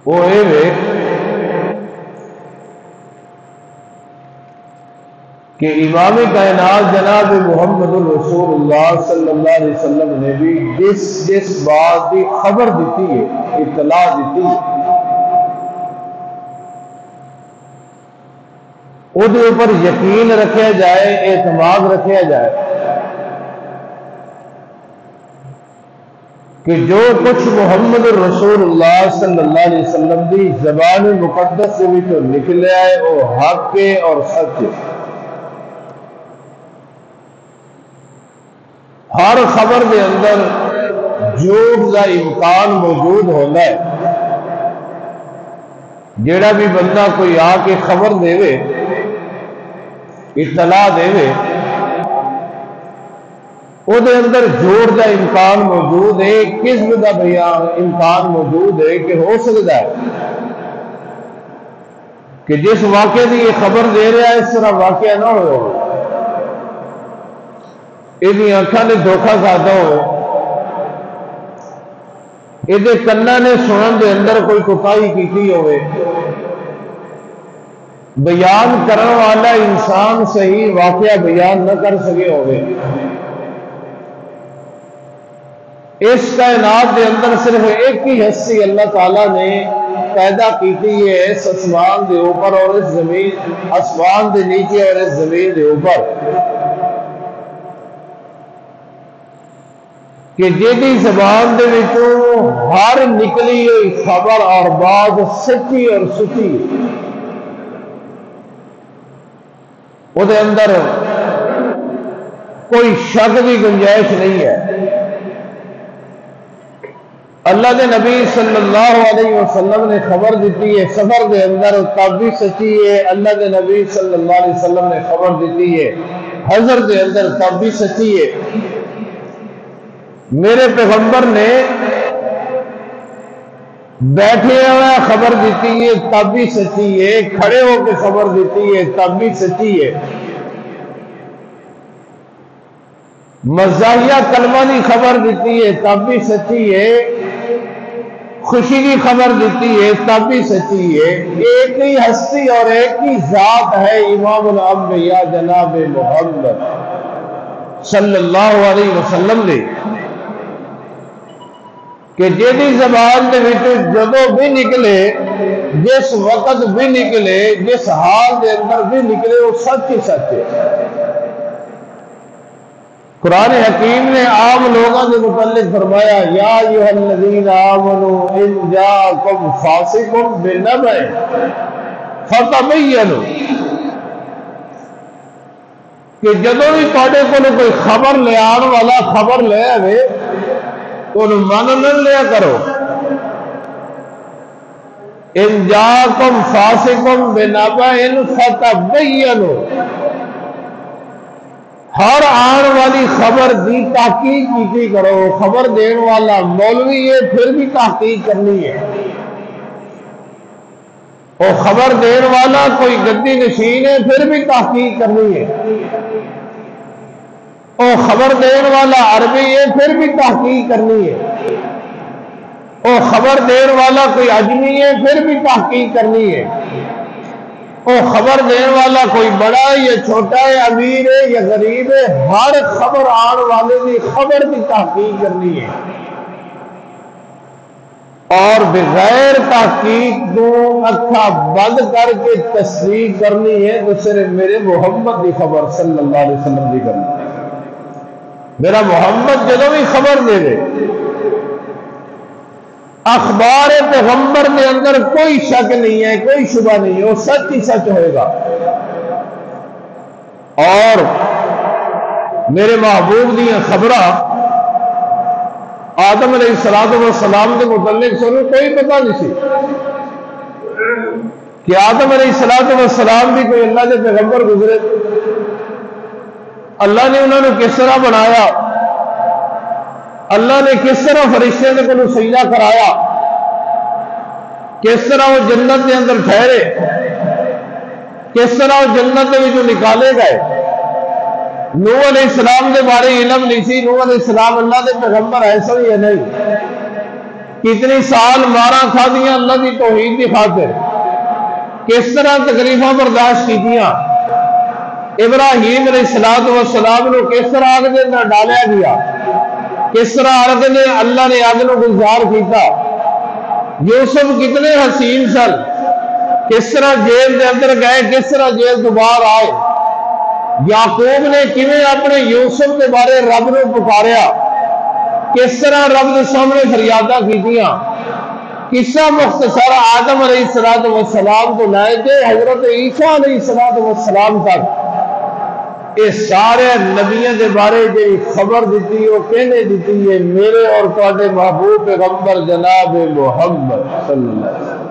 وہ یہ کہ امام کائنات جناب محمد الرسول اللہ صلی اللہ علیہ وسلم نے بھی جس بات کی خبر دیتی ہے، اطلاع دیتی ہے، وہ اوپر یقین رکھا جائے، اعتماد رکھا جائے کہ جو کچھ محمد الرسول اللہ صلی اللہ علیہ وسلم کی زبان مقدس سے بھی تو نکلیا ہے وہ حق ہے اور سچ ہے۔ ہر خبر کے اندر جھوٹ کا امکان موجود ہوتا ہے۔ جیڑا بھی بندہ کوئی آ کے خبر دے، اطلاع دے، وہ دے اندر جھوٹ کا امکان موجود ہے، کذب کا بیان امکان موجود ہے کہ ہو سکتا ہے کہ جس واقعے کی یہ خبر دے رہا ہے اس طرح واقعہ نہ ہو، یہ اکھاں نے دھوکھا کھاتا ہو، یہ کنا نے سنن دے اندر کوئی کوتاہی کی ہوئے، بیان کرنے والا انسان صحیح واقعہ بیان نہ کر سکے ہوئے۔ اس کائنات کے اندر صرف ایک ہی ہستی اللہ تعالیٰ نے پیدا کی ہے، اس آسمان کے اوپر اور اس زمین، آسمان کے نیچے اور اس زمین کے اوپر، کہ جیدی زبان دے وچوں ہر نکلی ہوئی خبر اور بات سچی اور سچی، وہ دے اندر کوئی شک کی گنجائش نہیں ہے۔ اللہ دے نبی صلی اللہ علیہ وسلم نے خبر دیتی ہے سفر دے اندر تب بھی سچی ہے، اللہ دے نبی صلی اللہ علیہ وسلم نے خبر دیتی ہے حضر دے اندر تب بھی سچی ہے۔ میرے پیغمبر نے بیٹھے ہوئے خبر دیتی ہے تب بھی سچی ہے، کھڑے ہو کے خبر دیتی ہے تب بھی سچی ہے، مزاحیہ کلمہ کی خبر دیتی ہے تب بھی سچی ہے، خوشی کی خبر دیتی ہے تب بھی سچی ہے۔ ایک ہی ہستی اور ایک ہی ذات ہے امام الانبیاء جناب محمد صلی اللہ علیہ وسلم نے، کہ جیدی زبان دے وچ جدوں بھی نکلے، جس وقت بھی نکلے، جس حال دے اندر بھی نکلے، وہ سچ ہی سچ ہے۔ قرآن حکیم نے عام لوگوں کے متعلق فرمایا یا ایھا الذین آمنوا ان جاءکم فاسق بنبأ فتبینوا، کہ جدوں بھی تواڈے کول کوئی خبر لے آن والا خبر لے آوے تو من نہ لیا کرو۔ ان جاءکم فاسق بنبأ فتبینوا، ہر آن والی خبر دی تحقیق کی کرو۔ خبر دین والا مولوی ہے پھر بھی تحقیق کرنی ہے، اور خبر دین والا کوئی گدی نشین ہے پھر بھی تحقیق کرنی ہے، اور خبر دین والا عربی ہے پھر بھی تحقیق کرنی ہے، اور خبر دین والا کوئی اجمی ہے پھر بھی تحقیق کرنی ہے، اور خبر دینے والا کوئی بڑا ہے یا چھوٹا ہے، امیر ہے یا غریب ہے، ہر خبر آن والے کی خبر کی تحقیق کرنی ہے، اور بغیر تحقیق کو اکھا بند کر کے تصدیق کرنی ہے تو صرف میرے محمد کی خبر صلی اللہ علیہ وسلم کی کرنی ہے۔ میرا محمد جدوں بھی خبر دے دے، اخبار پیغمبر کے اندر کوئی شک نہیں ہے، کوئی شبہ نہیں ہے، وہ سچ ہی سچ ہوئے گا۔ اور میرے محبوب دیا خبراں آدم علیہ السلام کے متعلق سنو کوئی پتہ نہیں سی کہ آدم علیہ السلام بھی کوئی اللہ کے پیغمبر گزرے، اللہ نے انہوں نے کس طرح بنایا، اللہ نے کس طرح فرشتے کو سجدہ کرایا، کس طرح وہ جنت کے اندر ٹھہرے، کس طرح وہ جنت کے وچوں نکالے گئے۔ نوح علیہ السلام کے بارے علم نہیں سی، نوح علیہ السلام اللہ کے پیغمبر ایسا ہی ہے نہیں، کتنی سال مارا کھا دیا اللہ کی توحید کی خاطر، کس طرح تکلیفاں برداشت کیتیاں، ابراہیم علیہ السلام نے کس طرح آگ دے اندر ڈالیا گیا، کس طرح آگ نے اللہ نے آگ نو گلزار کیتا، یوسف کتنے حسین سن، کس طرح جیل دے اندر گئے، کس طرح جیل تو باہر آئے، یعقوب نے کیویں اپنے یوسف کے بارے رب نے پکاریا، کس طرح رب کے سامنے فریاداں کیتیاں، قصہ مختصر آدم علیہ السلام تو لے کے حضرت عیسیٰ علیہ السلام تک یہ سارے نبیوں کے بارے جی خبر دیتی وہ کہنے دیتی ہے میرے اور تواڈے محبوب پیغمبر جناب محمد صلی اللہ علیہ وسلم۔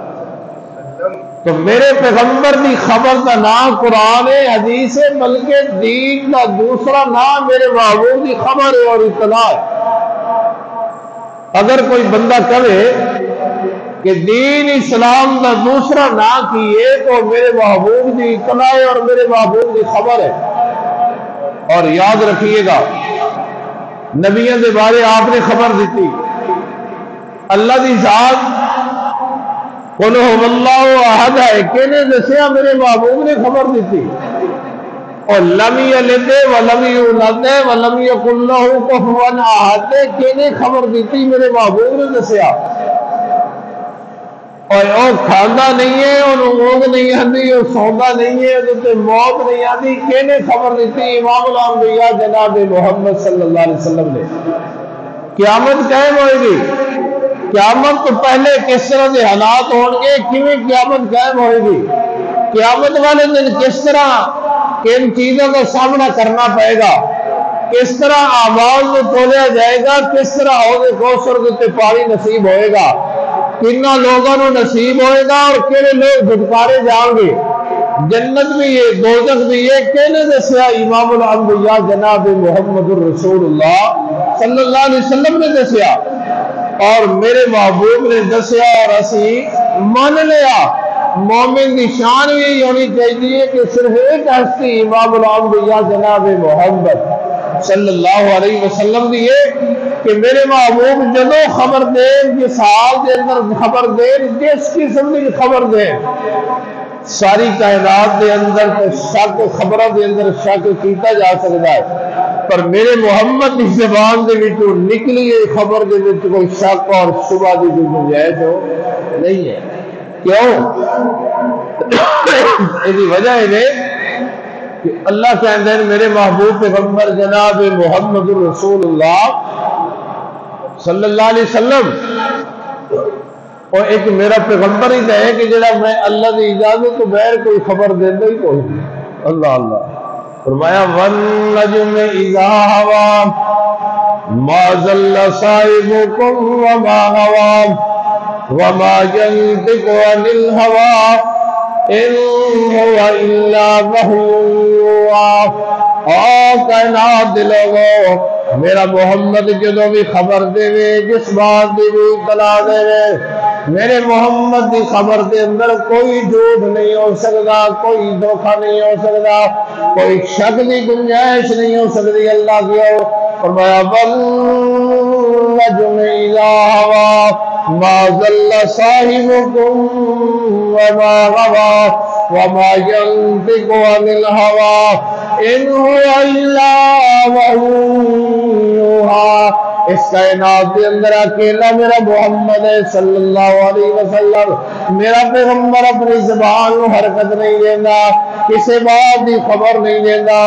تو میرے پیغمبر کی خبر کا نام قرآن ہے، حدیث ہے، بلکہ دین کا دوسرا نام میرے محبوب کی خبر ہے اور اطلاع ہے۔ اگر کوئی بندہ کہے کہ دین اسلام کا دوسرا نام کیے تو میرے محبوب کی اطلاع ہے اور میرے محبوب کی خبر ہے۔ اور یاد رکھیے گا نبیوں کے بارے آپ نے خبر دیتی، اللہ کی ذات قل هو اللہ احد ہے کہنے دسیا میرے محبوب نے خبر دیتی، اور لم یلد ولم یولد ولم یکن لہ کفوا احد کہنے خبر دیتی میرے محبوب نے دسیا، اور وہ کھانا نہیں ہے، وہ اونگ نہیں آتی، وہ سوندا نہیں ہے، وہ موت نہیں آتی، کہنے خبر دیتی امام الانبیاء جناب محمد صلی اللہ علیہ وسلم نے۔ قیامت قائم ہوئے گی، قیامت تو پہلے کس طرح کے حالات ہون گے، کیویں قیامت قائم ہوئے گی، قیامت والے دن کس طرح کن چیزوں کا سامنا کرنا پڑے گا، کس طرح اعمال کو تولیا جائے گا، کس طرح حوض کوثر کے پانی نصیب ہوئے گا، کتنا لوگوں کو نصیب ہوئے گا اور کہنے لوگ دھٹکارے جاؤں گے، جنت بھی ہے دوزخ بھی ہے، کہنے دسیا امام الانبیاء جناب محمد الرسول اللہ صلی اللہ علیہ وسلم نے دسیا اور میرے محبوب نے دسیا، اور اسی مان لیا۔ مومن کی شان بھی یہی ہونی چاہیے کہ صرف ایک ہستی امام الانبیاء جناب محمد صلی اللہ علیہ وسلم دی ہے کہ میرے محبوب جدو خبر دین جس حال دے اندر خبر دین جس قسم کی خبر دین، ساری کائنات دے اندر شک خبروں دے اندر شک کیتا جا سکتا ہے، پر میرے محمد کی زبان دے وچوں نکلی خبر دے وچ کوئی شک اور شبہ دی گنجائش نہیں ہے۔ کیوں؟ اس وجہ ہے کہ اللہ کہتے ہیں میرے محبوب پیغمبر جناب محمد رسول اللہ صلی اللہ علیہ وسلم اور ایک میرا پیغمبر ہی ہے کہ جڑا میں اللہ کی اجازت تو بغیر کوئی خبر دینا ہی کوئی نہیں۔ اللہ اللہ فرمایا والنجم اذا هوى ما ضل صاحبكم وما غوى وما ينطق عن الهوى ان هو الا وحی یوحی۔ کائنات دے لوگو میرا محمد جدو بھی خبر دے جس بات دی بھی اطلاع دے میرے محمد دی خبر دے اندر کوئی جھوٹ نہیں ہو سکتا، کوئی دھوکہ نہیں ہو سکتا، کوئی شک دی گنجائش نہیں ہو سکتی۔ اللہ کی فرمایا والنجم اذا هوى ما ضل صاحبكم وما غوى وما ينطق عن الهوى ان هو الا وحی یوحی۔ اس کائنات کے اندر اکیلا میرا محمد صلی اللہ علیہ وسلم میرا پیغمبر اپنی زبان کو حرکت نہیں دینا، کسی بات کی خبر نہیں دینا،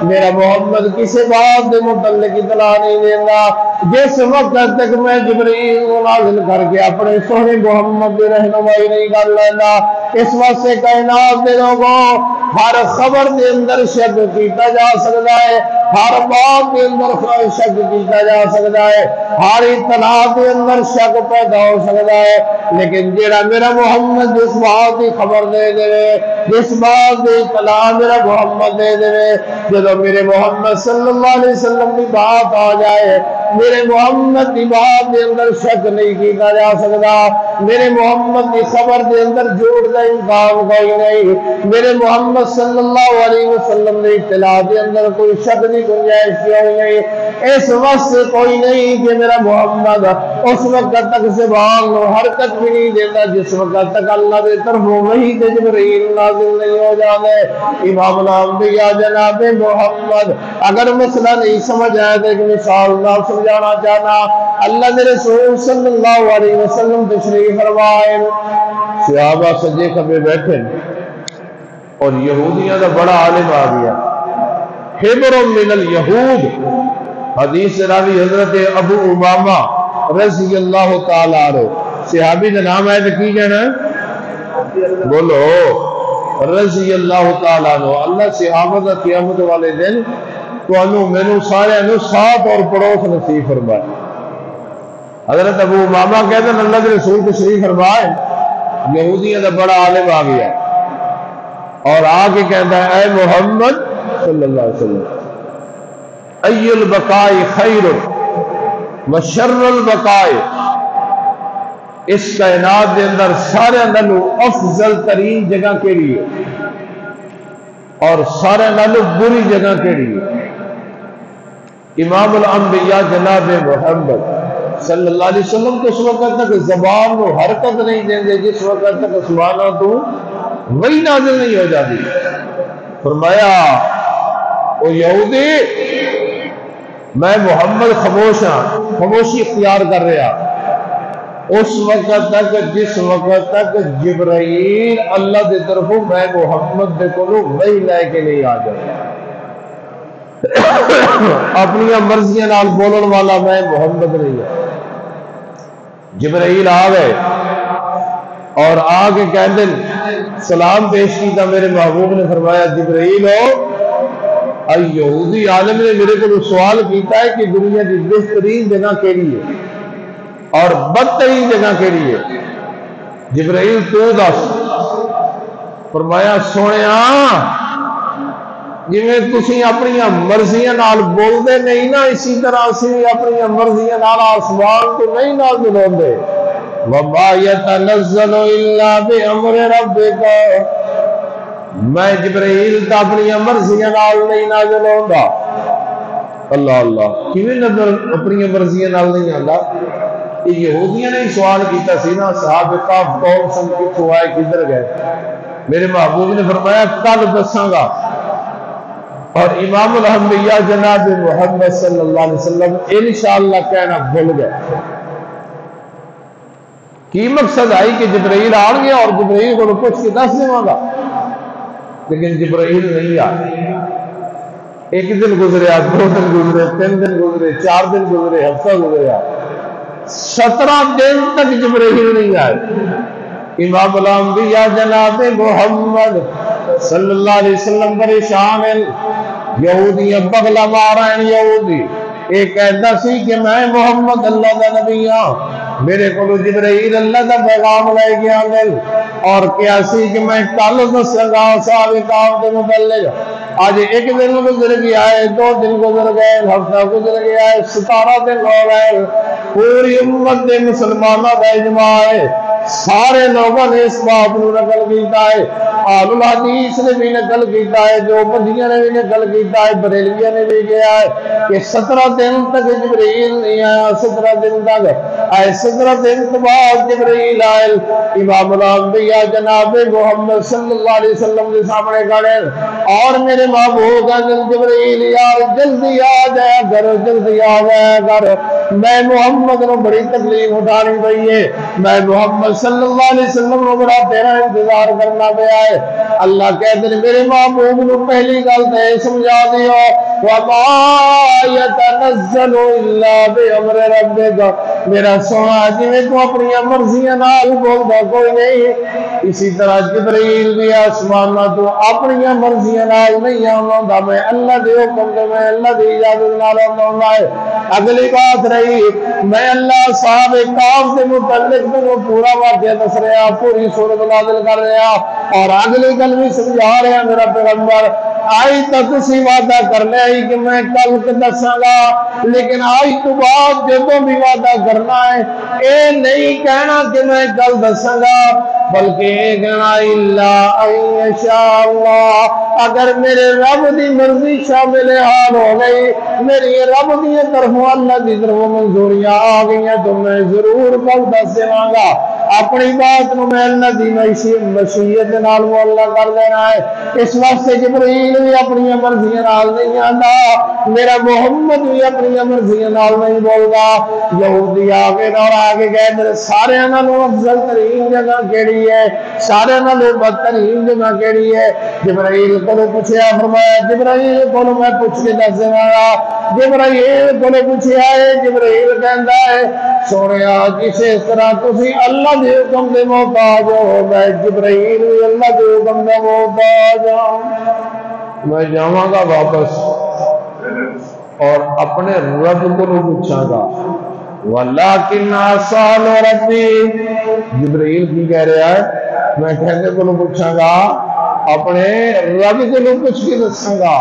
میرا محمد کسی بات کے متعلق اطلاع نہیں دینا۔ جس وقت تک میں جبریل کو نازل کر کے اپنے سونے محمد کی رہنمائی نہیں کر لینا، اس واسطے کائنات کے لوگوں ہر خبر کے اندر شک کیتا جا سکتا ہے، ہر بات کے اندر شک کیتا جا سکتا ہے، ہر اطلاع کے اندر شک پیدا ہو سکتا ہے، لیکن جیڑا میرا محمد جس بات کی خبر دے دے، جس بات کی اطلاع میرا محمد دے دے، جب میرے محمد صلی اللہ علیہ وسلم کی بات آ جائے میرے محمد کی بات کے اندر شک نہیں کیتا جا سکتا، میرے محمد کی خبر دے اندر جوڑ دا امکان کوئی نہیں، میرے محمد صلی اللہ علیہ وسلم نے اطلاع دے اندر کوئی شک نہیں، گنجائش کوئی نہیں، اس وقت کوئی نہیں کہ میرا محمد اس وقت تک زبان نو حرکت بھی نہیں دیتا جس وقت تک اللہ دے طرف وحی تے جبرائیل نازل نہیں ہو جانے۔ امام الانبیاء جناب محمد اگر مسئلہ نہیں سمجھ آئے تو ایک مثال نہ سمجھانا چاہنا، اللہ دے رسول صلی اللہ علیہ وسلم تشریف فرمائے، صحابہ سجے کھبے بیٹھے اور یہودیاں دا بڑا عالم آ گیا، حبر من الیہود، حدیث راوی حضرت ابو امامہ رضی اللہ تعالیٰ عنہ، صحابی دا نام ہے تو کی کہنا ہے بولو رضی اللہ تعالیٰ عنہ۔ اللہ صحابہ دا قیامت والے دن تو انہوں مینوں سارے انہوں ساتھ اور پڑوس نصیب فرمائے۔ حضرت ابو امامہ کہتے ہیں اللہ کے رسول تشریف فرمائے، یہودیاں دا بڑا عالم آ گیا اور آگے کہتا ہے اے محمد صلی اللہ علیہ وسلم، ای البقاء خیر وشر البقاء، اس کائنات دے اندر سارے نالو افضل ترین جگہ کیڑی ہے اور سارے نالو بری جگہ کیڑی ہے؟ امام الانبیاء جناب محمد صلی اللہ علیہ وسلم تو اس وقت تک زبان کو حرکت نہیں دیں گے جس وقت تک اسمانہ تو وہی نازل نہیں ہو جاتی۔ فرمایا او یہودی میں محمد خاموش ہاں، خاموشی اختیار کر رہا اس وقت تک جس وقت تک جبرائیل اللہ دے طرفوں میں محمد دے کو وہی لے کے نہیں آ جائے۔ اپنی مرضیاں نال بولن والا میں محمد نہیں ہے۔ جبرائیل آ گئے اور آ کے کہتے سلام پیش کیتا، میرے محبوب نے فرمایا جبرائیل ہو، یہودی عالم نے میرے کو سوال کیتا ہے کہ دنیا کی بہترین جگہ کیڑی ہے اور بدترین جگہ کیڑی ہے؟ جبرائیل تو دس۔ فرمایا سونیا جی میں تسی اپنی مرضیاں نال بول دے نہیں نا، اسی طرح اسی اپنی مرضیاں نال آسمان تو نہیں نازل ہوندے۔ وَمَا يَتَنَزَّلُ إِلَّا بِأَمْرِ رَبِّكَ، میں جبرائیل تا اپنی مرضیاں نال نہیں نازل ہوندا۔ اللہ اللہ کیویں نظر اپنی مرضیاں نال نہیں آندا؟ یہ یہودیاں نے سوال کیتا سی نا صحابہ کاف قوم سن کتھوں آئے کدھر گئے؟ میرے محبوب نے فرمایا کل دساں گا۔ اور امام الانبیاء جناب محمد صلی اللہ علیہ وسلم انشاءاللہ کہنا بھول گئے۔ کی مقصد آئی کہ جبرائیل آ گیا اور جبرائیل کو پوچھ کے دس دوں گا، لیکن جبرائیل نہیں آیا۔ ایک دن گزریا، 2 دن گزرے، 3 دن گزرے، 4 دن گزرے، ہفتہ گزریا، 17 دن تک جبرائیل نہیں آئے۔ امام الانبیاء جناب محمد صلی اللہ علیہ وسلم پریشان ہیں، یہودی بغلا مارا ہیں۔ یہودی ایک کہتا سی کہ میں محمد اللہ دا نبی ہاں، میرے کو جبرائیل اللہ دا پیغام لے گیا دل، اور کیا سی کہ میں کل دساں گا صحابہ کام دے متعلق۔ آج ایک دن گزر گیا ہے، 2 دن گزر گئے، ہفتہ گزر گیا ہے، 17 دن ہو گئے۔ پوری امت دے مسلمانوں کا اجماع ہے، سارے لوگوں نے اس بات کو نقل کیتا ہے، اہل الحدیث نے بھی نقل کیتا ہے، جو بندیاں نے بھی نقل کیتا ہے، بریلویہ نے بھی کیا ہے کہ 17 دن تک جبرائیل نہیں آیا۔ 17 دن تک آئے، 17 دن کے بعد جبرائیل آئے۔ امام الانبیاء جناب محمد صلی اللہ علیہ وسلم کے سامنے کھڑے اور میرے محبوب کا جبرائیل یار جلدی آ جایا کر، جلدی آ جایا کر، میں محمد کو بڑی تکلیف اٹھانی پئی ہے، میں محمد صلی اللہ علیہ وسلم کو بڑا تیرا انتظار کرنا پیا ہے۔ اللہ کہتے ہیں میرے محبوب کو پہلی گل تے سمجھا دیو، وَمَا يَتَنَزَّلُ إِلَّا بِأَمْرِ رَبِّكَ، میرا سونا جی تو اپنی مرضیاں نال بولدا کوئی نہیں، اسی طرح جبرائیل بھی آسمانہ تو اپنی مرضیاں نال نہیں آندا، میں اللہ دے حکم تے میں اللہ دی اجازت نال آندا ہے۔ اگلی بات رہی میں اللہ صاحب کاف کے متعلق میں وہ پورا واقعہ دس رہا، پوری سورت نازل کر رہا، اور اگلی گل بھی سمجھا رہے ہیں میرا پیغمبر آئی تو تسی وعدہ کر لیا کہ میں کل دساں گا لیکن آج تو بعد جدوں بھی وعدہ کرنا ہے اے نہیں کہنا کہ میں کل دساں گا بلکہ اے کہنا الا ان شاء اللہ اگر میرے رب دی مرضی شامل حال ہو گئی میری رب دی طرفوں اللہ دی طرفوں منظوریاں آ گئی تو میں ضرور کل دس دوں گا اپنی بات کو میں اللہ دی مشیت نال معلّہ کر دینا ہے اس واسطے جبرائیل بھی اپنی مرضیاں نال نہیں آندا میرا محمد بھی اپنی مرضیاں نال نہیں بولدا یہودی آگے اور آگے گئے میرے سارے نالوں افضل ترین جگہ کیڑی ہے سارے نالوں بدترین جگہ کیڑی ہے جبرائیل کو پوچھا فرمایا جبرائیل کو میں پوچھ کے دس دوں گا جبرائیل کو پوچھا ہے جبرائیل کہندا ہے سونیا کسے طرح تسی اللہ دے حکم دے محتاج ہو میں جبرائیل بھی اللہ دے حکم دے محتاج ہوں میں جاواں گا واپس اور اپنے رب کو پوچھاں گا وَلَٰكِنْ أَسْأَلُ رَبِّي جبرائیل کی کہہ رہا ہے میں کہنے کو پوچھاں گا اپنے رب کو پوچھ کے دساں گا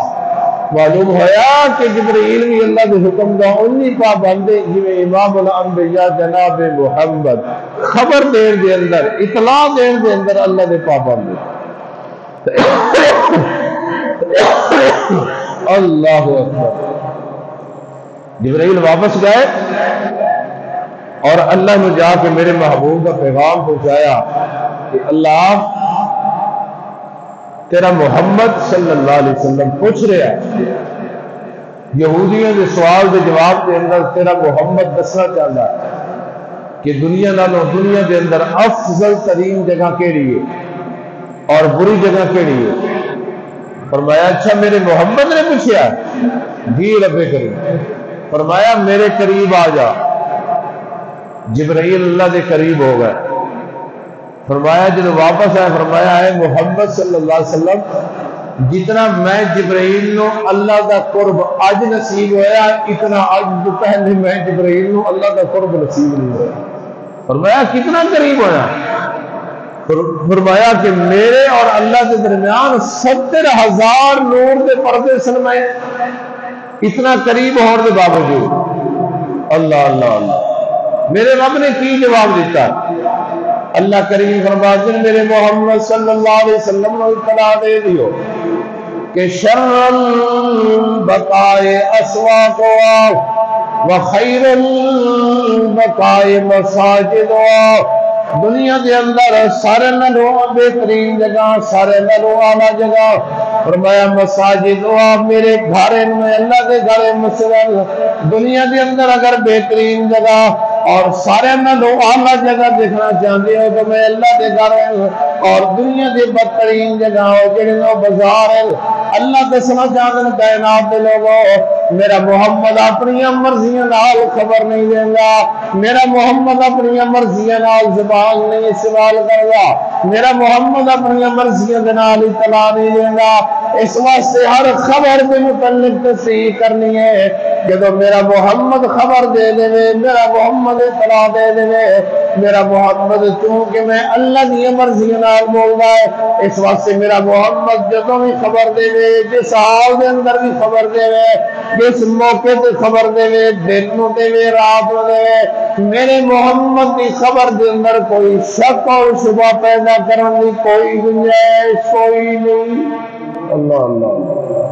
معلوم ہویا کہ جبرائیل بھی اللہ کے حکم دا انہی پابند جویں امام الانبیاء جناب محمد خبر دین دے اندر اطلاع دین دے اندر اللہ دے پابند اللہ اکبر جبرائیل واپس گئے اور اللہ نے جا کے میرے محبوب کا پیغام پہنچایا کہ اللہ تیرا محمد صلی اللہ علیہ وسلم پوچھ رہا ہے یہودیوں کے سوال کے جواب کے اندر تیرا محمد دسنا چاہتا ہے کہ دنیا نالوں دنیا کے اندر افضل ترین جگہ کیڑی ہے اور بری جگہ کیڑی ہے فرمایا اچھا میرے محمد نے پوچھا جی رب کریم فرمایا میرے قریب آ جا جبرائیل اللہ کے قریب ہو گئے فرمایا جب واپس آئے فرمایا ہے محمد صلی اللہ علیہ وسلم جتنا میں جبرائیل نو اللہ دا قرب اج نصیب ہویا اتنا اج پہلے میں جبرائیل نو اللہ دا قرب نصیب نہیں ہوا فرمایا کتنا قریب ہویا فرمایا کہ میرے اور اللہ کے درمیان 70,000 نور دے پردے سلمائے اتنا قریب ہونے کے باوجود اللہ اللہ اللہ میرے رب نے کی جواب دیتا اللہ کریم فرماتے ہیں میرے محمد صلی اللہ علیہ وسلم نے اطلاع دے دیو کہ شر البقائے اسواق وخیر البقائے مساجد دنیا کے اندر سارے نالوں بہترین جگہ سارے نالوں اعلیٰ جگہ فرمایا مساجد میرے گھر میں اللہ کے گھر مسجد دنیا کے اندر اگر بہترین جگہ اور سارے نالوں اعلیٰ جگہ دیکھنا چاہتے ہو تو میں اللہ کے گھر اور دنیا کی بدترین جگہ ہو جڑے بازار ہے اللہ دسنا چاہتے ہیں کائنات کے لوگوں میرا محمد اپنی مرضیاں نال خبر نہیں دے گا میرا محمد اپنی مرضیاں نال زبان نہیں استعمال کرے گا میرا محمد اپنی مرضیاں نال اطلاع نہیں دے گا اس واسطے ہر خبر کے متعلق تصحیح کرنی ہے جب میرا محمد خبر دے دے میرا محمد اطلاع دے دے میرا محمد چونکہ میں اللہ کی مرضی نال بول رہا ہے اس واسطے میرا محمد جدوں بھی خبر دے جس حال کے اندر بھی خبر دے جس موقع تے خبر دے دن نو دے رات نو دے میرے محمد کی خبر کے اندر کوئی شک اور شبہ پیدا کرنے کی کوئی گنجائش کوئی نہیں اللہ اللہ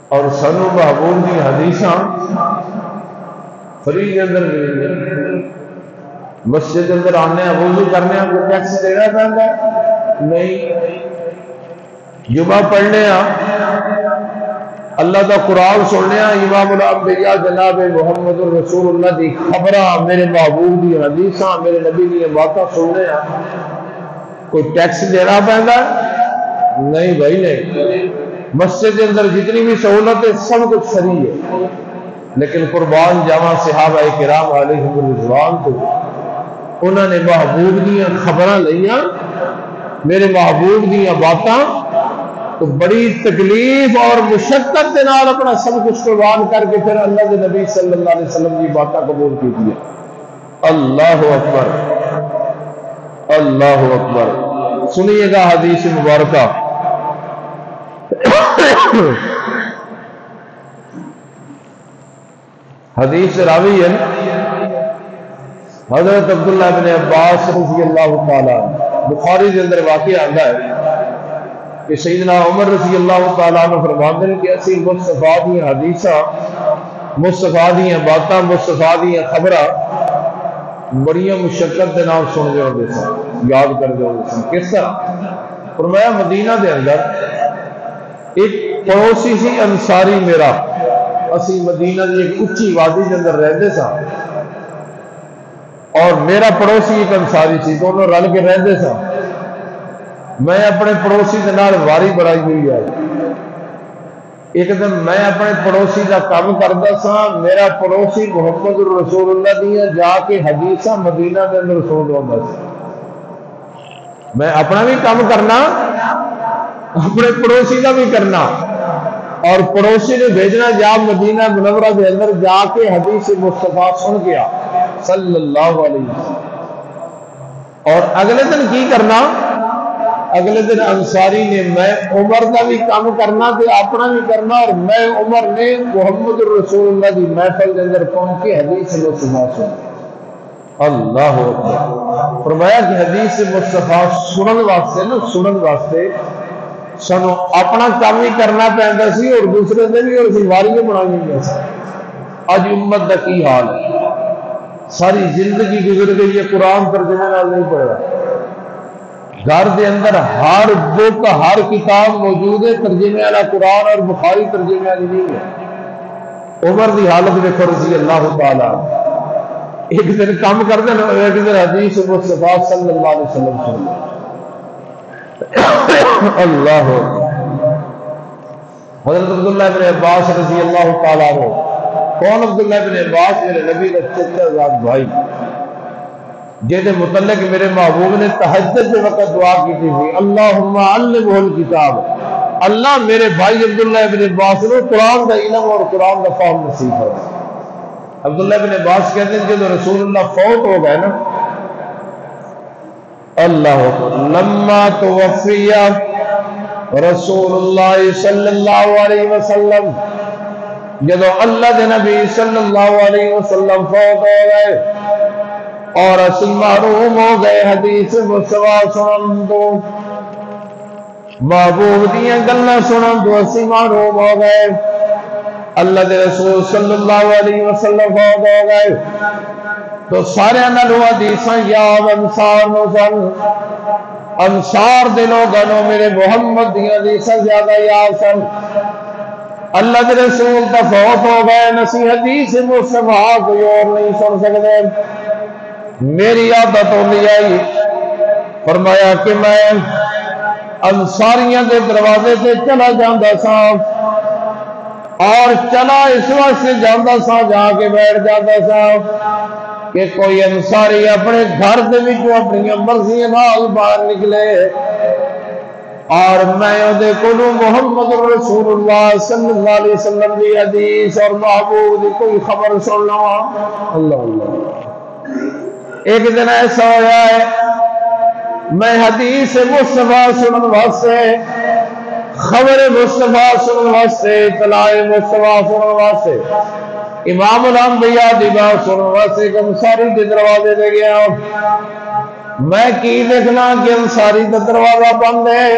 اور سنو محبوب کی حدیثاں فری اندر مسجد اندر آنے وضو کرنے کو ٹیکس دینا پہنتا ہے نہیں جمعہ پڑھنے اللہ کا قرآن سننے امام الانبیاء جناب محمد رسول اللہ کی خبراں میرے محبوب کی حدیثاں میرے نبی کی باتیں سننے کوئی ٹیکس دینا پہنتا ہے نہیں بھائی نہیں مسجد کے اندر جتنی بھی سہولت ہے سب کچھ فری ہے لیکن قربان جاواں صحابہ کرام علیہم رضوان کو انہوں نے محبوب دیا خبراں لئیاں میرے محبوب دیا باتاں تو بڑی تکلیف اور مشقت کے نال اپنا سب کچھ قربان کر کے پھر اللہ کے نبی صلی اللہ علیہ وسلم کی باتاں قبول کی دیا اللہ اکبر اللہ اکبر سنیے گا حدیث مبارکہ۔ حدیث راوی ہے حضرت عبداللہ بن عباس رضی اللہ تعالیٰ، بخاری کے اندر واقعہ آتا ہے کہ سیدنا عمر رضی اللہ تعالیٰ عنہ فرماتے ہیں کہ اسی مصطفیٰ دی حدیثاں، مصطفیٰ دی باتاں، مصطفیٰ دی خبراں بڑی مشقت کے نام سن دے ہوتے سن، یاد کر دے ہوتے سن۔ کس طرح؟ فرمایا مدینہ دے اندر ایک پڑوسی سی انصاری میرا، اسی مدینہ دی ایک اچھی وادی کے اندر رہتے سا، اور میرا پڑوسی ایک انصاری سی، دونوں رل کے رہتے سا۔ میں اپنے پڑوسی کے نال واری بڑائی ہوئی ہے۔ ایک دن میں اپنے پڑوسی کا کام کرتا سا، میرا پڑوسی محمد رسول اللہ دیا جا کے حدیثاں مدینہ کے اندر سن رہا سا۔ میں اپنا بھی کام کرنا، اپنے پڑوسی کا بھی کرنا، اور پڑوسی نے بھیجنا جا مدینہ منورہ کے اندر جا کے حدیث مصطفیٰ سن گیا صلی اللہ علیہ وسلم۔ اور اگلے دن کی کرنا؟ اگلے دن انصاری نے میں عمر کا بھی کام کرنا تے اپنا بھی کرنا، اور میں عمر نے محمد رسول اللہ کی محفل کے اندر پہنچ کے حدیث مصطفیٰ سن۔ اللہ اکبر۔ فرمایا کہ حدیث مصطفیٰ سنن واسطے نا، سنن واسطے سانو اپنا کام بھی کرنا پیندا سی اور دوسرے دن بھی اور واریاں بنانی پئی سی۔ اج امت دا کی حال ہے؟ ساری زندگی گزر گئی ہے، قرآن ترجمے نال نہیں پڑھا۔ گھر دے اندر ہر بک، ہر کتاب موجود ہے، ترجمے والا قرآن اور بخاری ترجمے والی نہیں ہے۔ عمر دی حالت دیکھو رضی اللہ تعالیٰ، ایک دن کام کرتے ہیں، ایک دن حدیث مصطفیٰ صلی اللہ علیہ وسلم سن۔ اللہ حضرت عبداللہ بن عباس رضی اللہ تعالیٰ عنہ، کون عبداللہ بن عباس؟ میرے نبی کا چچا زاد بھائی، جہدے متعلق میرے محبوب نے تہجد کے وقت دعا کی تھی، اللہم علمہ الکتاب، اللہ میرے بھائی عبداللہ بن عباس نے قرآن کا علم اور قرآن کا فہم نصیب فرمائے۔ عبداللہ بن عباس کہتے ہیں جب رسول اللہ فوت ہو گئے نا، اللہ لما توفی رسول اللہ صلی اللہ علیہ وسلم، جب اللہ کے نبی صلی اللہ علیہ وسلم فوت ہو گئے اور اسی محروم ہو گئے حدیث مصطفیٰ سنن تو، محبوب دیاں گلاں سنن تو اسی محروم ہو گئے۔ اللہ کے رسول صلی اللہ علیہ وسلم فوت ہو گئے تو سارے نالوں حدیثاں یاد انصار نو سن، انصار دے لوگاں نو میرے محمد دیاں حدیثاں زیادہ یاد سن۔ اللہ کے رسول تا فوت ہو گئے، نسی حدیث مصطفیٰ کوئی اور نہیں سن سکتے۔ میری عادت ہوندی آئی، فرمایا کہ میں انصاریاں دے دروازے سے چلا جاندا سا، اور چلا اس واسطے جاندا سا، جا کے بیٹھ جاندا سا کہ کوئی انصاری اپنے گھر دے وچوں اپنی مرضی نال باہر نکلے، اور میں اودے کولوں محمد رسول اللہ صلی اللہ علیہ وسلم دی حدیث اور محبوب دی کوئی خبر سن لواں۔ اللہ اللہ۔ ایک دن ایسا ہوا ہے، میں حدیث مصطفیٰ سنن واسطے، خبر مصطفیٰ سنن واسطے، اطلاع مصطفیٰ سنن واسطے، امام الانبیاء دی بات سنن واسطے ایک انصاری کے دروازے دے گیا۔ میں کی دیکھنا کہ انصاری کا دروازہ بند ہے،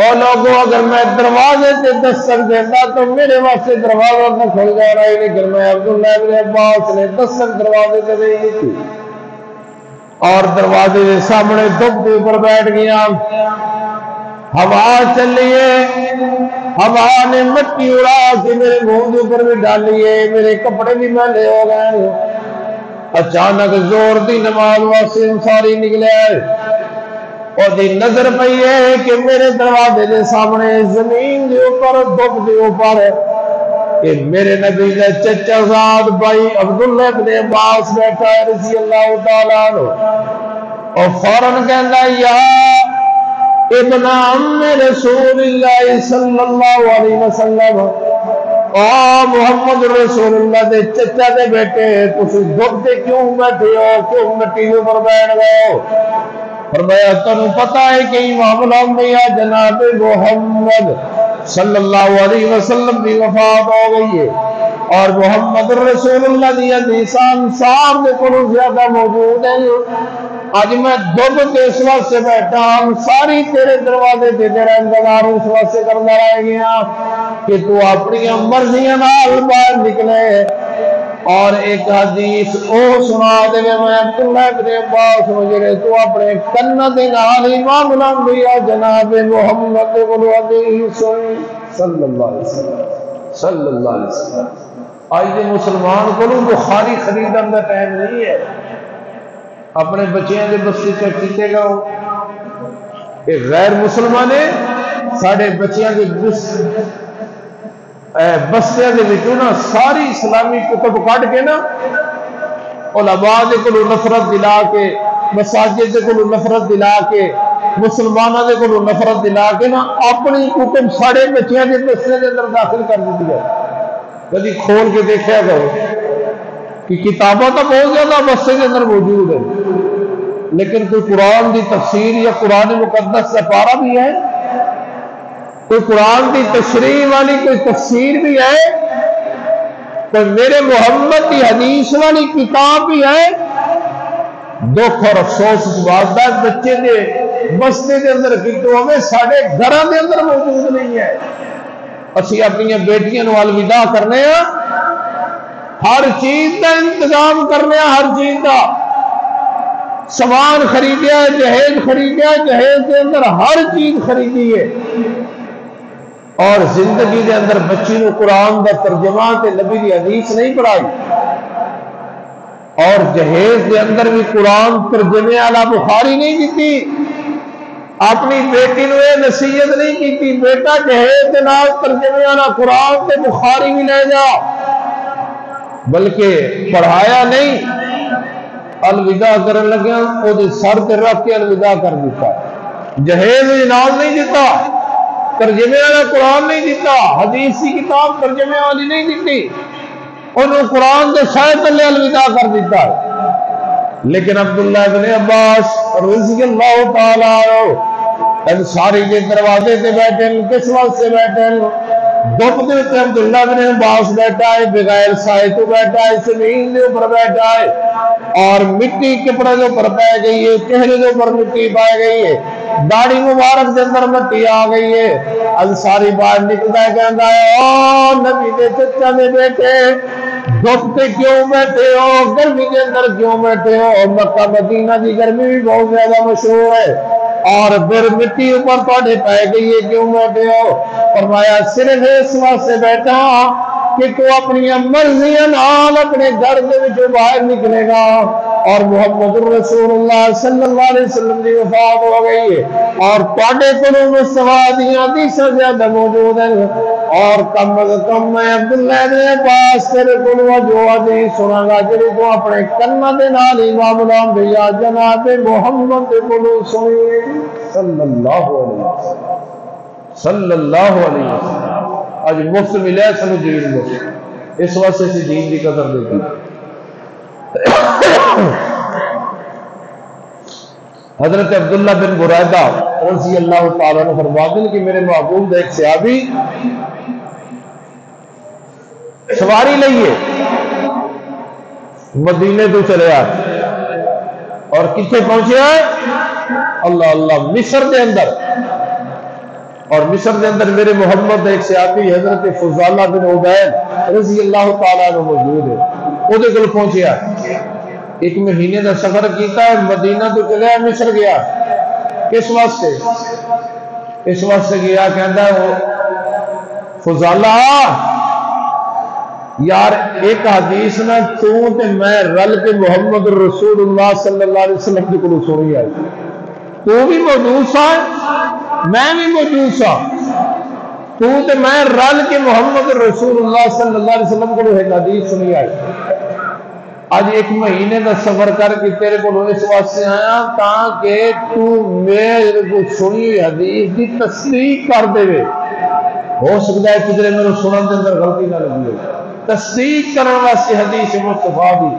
اور لوگوں اگر میں دروازے سے دستک دیتا تو میرے واسطے دروازہ نہ کھل جا رہا ہے، لیکن میں عبداللہ بن عباس نے دستک دروازے سے دے دی تھی، اور دروازے کے سامنے دب کے اوپر بیٹھ گیا۔ ہوا چلیے، ہوا نے مٹی اڑا کے میرے منہ کے اوپر بھی ڈالی ہے، میرے کپڑے بھی میلے ہو گئے۔ اچانک زور دی نماز واسطے انصاری نکلے، اور دی نظر پئی ہے کہ میرے دروازے کے سامنے زمین کے اوپر دب کے اوپر کہ میرے نبی کا چچا زاد بھائی عبداللہ بن عباس بیٹھا ہے رضی اللہ تعالیٰ عنہ، اور فوراً کہنا یا ابن عم رسول اللہ صلی اللہ علیہ وسلم، محمد رسول اللہ دے چچا دے بیٹے تسی دب دے کیوں بیٹھے ہو، کیوں مٹی کے اوپر بیٹھ گئے ہو؟ فرمایا تنو پتہ ہے کہ امام الانبیاء جناب محمد صلی اللہ علیہ وسلم کی وفات ہو گئی ہے اور محمد رسول اللہ دی حدیث انصار دے کولوں زیادہ موجود ہیں۔ آج میں دب کے اس وقت سے بیٹھا ہوں، ساری تیرے دروازے تے تیرا انتظار اس وقت سے کرنا رہ گیا کہ تو اپنی مرضیاں نال باہر نکلے اور ایک حدیث او سنا دے میں عبداللہ بن عباس مجھے تو اپنے کنہ دے نال امام الانبیاء جناب محمد حدیث صلی اللہ علیہ وسلم صلی اللہ علیہ وسلم۔ آج دے مسلمان کو بخاری خریدن کا ٹائم نہیں ہے، اپنے بچیاں دے بستی سے کیتے گا کہ غیر مسلمان ساڑھے بچیاں دے بستیاں دے وچوں نا ساری اسلامی کتب کٹ کے نا علماء دے کولوں نفرت دلا کے، مساجد دے کولوں نفرت دلا کے، مسلمانوں دے کولوں نفرت دلا کے نا اپنی کتب ساڑھے بچیاں دے بستیاں دے اندر داخل کر دیتی ہے۔ کبھی کھول کے دیکھا کرو کہ کتابیں تو بہت زیادہ بستے کے اندر موجود ہے، لیکن کوئی قرآن دی تفسیر یا قرآن مقدس کا پارا بھی ہے، کوئی قرآن دی تشریح والی کوئی تفسیر بھی ہے، کوئی میرے محمد کی حدیث والی کتاب بھی ہے۔ دکھ اور افسوس اس بات کا بچے دے بستے کے اندر کتوں ہمیں سارے گھراں دے اندر موجود نہیں ہے۔ اسی اپنی بیٹیاں نو الوداع کرنے ہیں، ہر چیز کا انتظام کرنے ہیں، ہر چیز کا سامان خریدیا ہے، جہیز خریدیا ہے، جہیز کے اندر ہر چیز خریدی ہے اور زندگی کے اندر بچی نو قرآن کا ترجمہ تے نبی دی حدیث نہیں پڑھائی اور جہیز کے اندر بھی قرآن ترجمے والا بخاری نہیں دیتی، اپنی بیٹی نو یہ نصیحت نہیں کی بیٹا جہیز کے نال ترجمے والا قرآن تے بخاری بھی لے جا، بلکہ پڑھایا نہیں، الوداع کرن لگیا او دے سر تے رکھ کے الوداع کر دیتا، جہیز نال نہیں دیتا، ترجمے والا قرآن نہیں دیتا، حدیث کی کتاب ترجمے والی نہیں دیتی، انہوں قرآن کے سائے تلے الوداع کر دیتا ہے۔ لیکن عبداللہ بن عباس رضی اللہ تعالیٰ انصاری کے دروازے سے بیٹھے کس وقت سے بیٹھے دھوپ کے اوپر عبداللہ بن عباس بیٹھا ہے، بغیر سائے تو بیٹھا ہے، زمین کے اوپر بیٹھا ہے اور مٹی کپڑے کے اوپر پہ گئی ہے، چہرے کے اوپر مٹی پائے گئی ہے، داڑھی مبارک کے اندر مٹی آ گئی ہے۔ انصاری باہر نکلتا ہے کہتا ہے او نبی دے چچا دے بیٹے دھوپ پہ کیوں بیٹھے ہو، گرمی کے اندر کیوں بیٹھے ہو؟ مکہ مدینہ کی گرمی بھی بہت زیادہ مشہور ہے اور پھر مٹی اوپر تھوڑے پہ گئی ہے، کیوں بیٹھے ہو؟ فرمایا صرف اس واسطے بیٹھا کہ تو اپنی مرضیاں نال اپنے گھر دے وچوں باہر نکلے گا اور محمد رسول اللہ صلی اللہ علیہ وسلم کی وفات ہو گئی ہے اور تواڈے کولوں مصطفیٰ دیاں حدیثاں زیادہ موجود ہیں اور کم از کم میں عبداللہ بن عباس تیرے کولوں جو حدیث سناں گا جڑی تو اپنے کناں دے نال امام الانبیاء جناب محمد دے کولوں سنی صلی اللہ علیہ وسلم صلی اللہ علیہ وسلم۔ آج مفت ملے سنو دین مفت، اس واسطے سے دین کی قدر دیتی۔ حضرت عبداللہ بن برائدہ رضی اللہ تعالیٰ نے فرماتے ہیں کہ میرے محبوب ایک صحابی سواری لئیے مدینے تو چلے آئے اور کتنے پہنچے آئے اللہ اللہ مصر دے اندر، اور مصر دے اندر میرے محمد ایک صحابی حضرت فضالہ بن عبید رضی اللہ تعالیٰ نے موجود ہے، وہ دے کل پہنچے آئے، ایک مہینے کا سفر کیتا ہے، مدینہ تو چلے آئے، مصر گیا، کس واسطے؟ اس واسطے گیا کہتا ہے فضالہ یار ایک حدیث نہ تو تے میں رل کے محمد رسول اللہ صلی اللہ علیہ وسلم کی کلو سنی آئی، تو بھی موجود سا میں بھی موجود سا، تو تے میں رل کے محمد رسول اللہ صلی اللہ علیہ وسلم کو ایک حدیث سنی آئی۔ آج ایک مہینے کا سفر کر کے تیرے کو اس واسطے آیا تاکہ تو میرے کو سنی ہوئی حدیث کی تصدیق کر دے، ہو سکتا ہے کدھر میرے سنن کے اندر غلطی نہ لگی ہو، تصدیق کرنے واسطے حدیث مصطفیٰ دی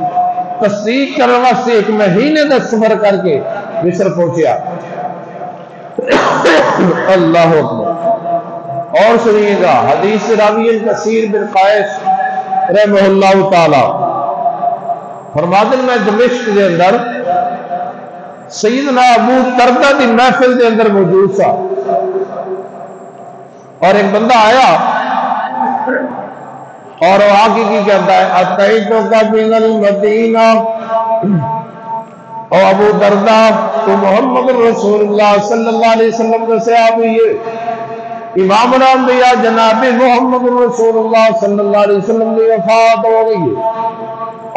تصدیق کرنے واسطے ایک مہینے کا سفر کر کے مصر پہنچیا۔ اللہ اکبر۔ اور سنیے گا حدیث راوی کثیر بن قیس رحمہ اللہ تعالی فرماتے ہیں میں دمشق کے اندر سیدنا ابو دردہ کی محفل کے اندر موجود تھا، اور ایک بندہ آیا اور وہ آگے کی کہتا ہے اتیتو کا من المدینہ، او ابو دردہ تو محمد رسول اللہ صلی اللہ علیہ وسلم کے صحابی ہے، امام الانبیاء جناب محمد رسول اللہ صلی اللہ علیہ وسلم کی وفات ہو گئی ہے،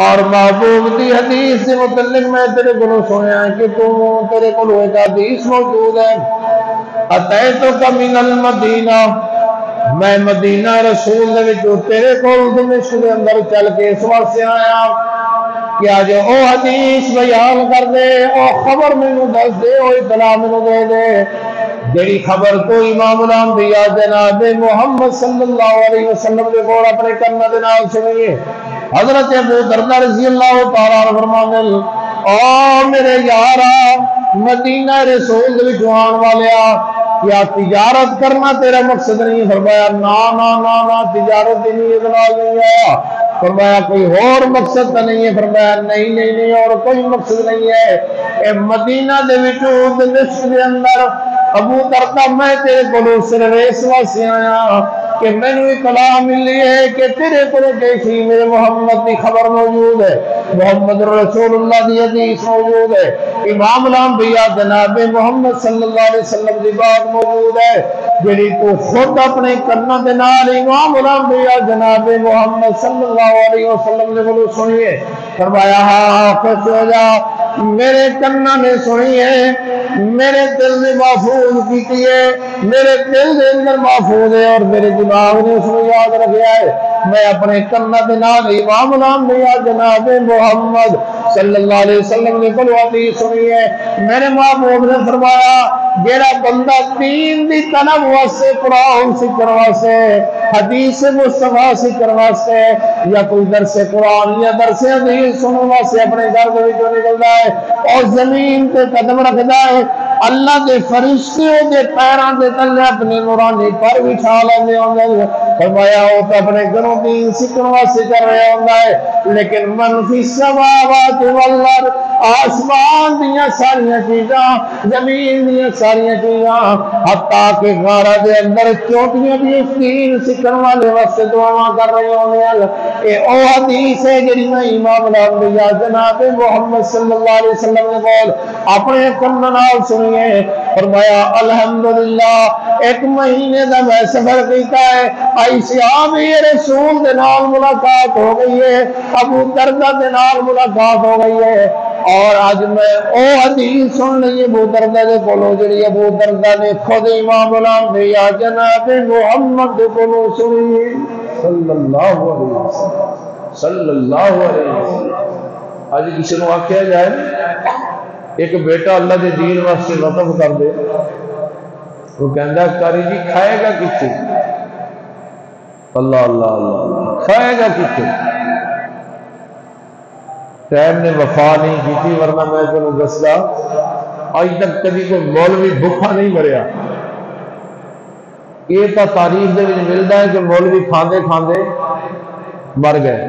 اور محبوب کی حدیث سے متعلق میں تیرے کو سنیا ہے کہ تیرے کو ایک حدیث موجود ہے اتیتو کا من المدینہ، میں مدینہ رسول دے وچوں تیرے کول دمشق دے اندر چل کے اس واسطے آیا کہ آج او حدیث بیان کر دے، او خبر مینوں دس دے، او اطلاع مینوں دے دے جیڑی خبر تو امام الانبیاء جناب محمد صلی اللہ علیہ وسلم دے کول اپنے کاناں دے نال سنی ہے۔ حضرت ابو دردہ رضی اللہ تعالی عنہ فرماندے او میرے یارا مدینہ رسول دے وچوں آن والیا کیا تجارت کرنا تیرا مقصد نہیں؟ فرمایا نا نا نا نا تجارت نہیں نہیں آیا۔ فرمایا کوئی اور مقصد تو نہیں ہے؟ فرمایا نہیں نہیں نہیں اور کوئی مقصد نہیں ہے۔ اے مدینہ دے وچوں دمشق دے اندر ابو دردہ میں تیرے کو صرف اس واسطے آیا کہ میں نے اطلاع ملی ہے کہ تیرے کو کیسی میرے محمد کی خبر موجود ہے، محمد رسول اللہ کی حدیث موجود ہے، امام الانبیاء جناب محمد صلی اللہ علیہ وسلم کی بات موجود ہے، جڑی تو خود اپنے کاناں دے نال امام الانبیاء جناب محمد صلی اللہ علیہ وسلم نے بولو سنیے۔ فرمایا ہاں خوش ہو جا، میرے کاناں نے سنی ہے، میرے دل نے محفوظ کی ہے، میرے دل دے اندر محفوظ ہے، اور میرے دماغ نے اس کو یاد رکھا ہے۔ میں اپنے کاناں دے نال امام الانبیاء جناب محمد صلی اللہ علیہ وسلم نے کوئی حدیث سنی ہے۔ میرے محبوب نے فرمایا جیڑا بندہ دین دی طلب واسطے، قرآن سیکھن واسطے، حدیث مصطفیٰ سیکھن واسطے، یا کوئی درس قرآن یا درس حدیث سنن واسطے اپنے گھر دے وچوں نکلدا ہے اور زمین تے قدم رکھدا ہے، اللہ دے فرشتے دے پیراں دے تلے اپنے نورانی پر بچھا لیندے ہوندے۔ فرمایا وہ تو اپنے گھروں دین سیکھن واسطے کر رہا ہوندا ہے، لیکن من فی السماوات والارض، آسمان دیاں ساریاں چیزاں، زمین دیاں ساریاں چیزاں، حتیٰ کہ غارہ دے اندر چوٹیاں بھی دین سیکھن والے واسطے دعاواں کر رہے ہوندے ہیں۔ اے او حدیث ہے جڑی میں امام الانبیاء جناب محمد صلی اللہ علیہ وسلم نے بول اپنے کاناں نال سنی ہے۔ فرمایا الحمدللہ ایک مہینے دا میں سفر کیتا ہے، آئی صحابی رسول دے نال ملاقات ہو گئی ہے، ابو دردہ دے نال ملاقات ہو گئی ہے، اور آج میں او حدیث سن لئی ابو دردہ دے کولوں جڑی ابو دردہ نے خود امام الانبیاء جناب محمد دے کولوں سنی صلی اللہ علیہ وسلم صلی اللہ علیہ وسلم۔ آج کسی نے آکھیا جائے ایک بیٹا اللہ دے دین واسطے وقف کر دے، وہ کہندا کاری جی کھائے گا کتنے؟ اللہ اللہ اللہ کھائے گا کتنے؟ ٹائم نے وفا نہیں کی تھی، ورنہ میں تمہیں دسدا آج تک کبھی کوئی مولوی بھوکا نہیں مریا۔ یہ تو تاریخ دے وچ ملدا ہے کہ مولوی کھاندے کھاندے مر گئے،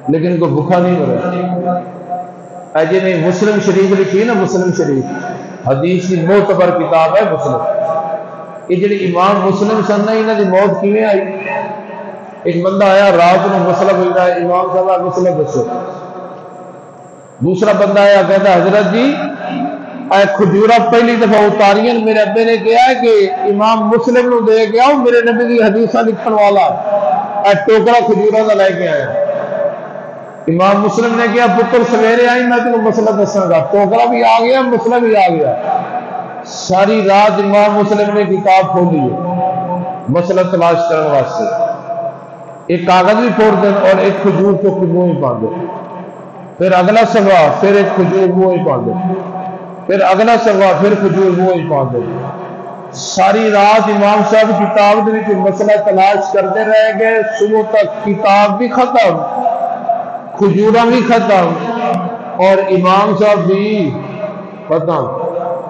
لیکن کوئی بھوکا نہیں مریا۔ ایجے میں مسلم شریف لکھی نا، مسلم شریف حدیث کی معتبر کتاب ہے مسلم۔ یہ جڑے امام مسلم سن نا، انہاں دی موت کیویں آئی؟ ایک بندہ آیا رات کو مسئلہ پوچھدا ہے، امام صاحب مسئلہ دسو۔ دوسرا بندہ آیا کہتا حضرت جی اے کھجورا پہلی دفعہ اتاریاں میرے ابے نے کہا ہے کہ امام مسلم نو دے کے آؤ، میرے نبی کی حدیثاں لکھن والا اے ٹوکرا کھجورا دا لے کے آیا۔ امام مسلم نے کہا پتر سویرے آئی میں تمہیں مسئلہ دساں گا۔ ٹوکرا بھی آ گیا، مسئلہ بھی آ گیا۔ ساری رات امام مسلم نے کتاب کھولی ہے مسئلہ تلاش کرنے واسطے، ایک کاغذ بھی پھوڑ دیں اور ایک کھجور کو منہ ہی پا دیں، پھر اگلا صفحہ پھر ایک کھجور منہ ہی پا دیں، پھر اگلا صفحہ پھر کھجور منہ ہی پا دیں۔ ساری رات امام صاحب کتاب دے وچ مسئلہ تلاش کرتے رہ گئے، صبح تک کتاب بھی ختم، کھجورا بھی ختم، اور امام صاحب بھی پتہ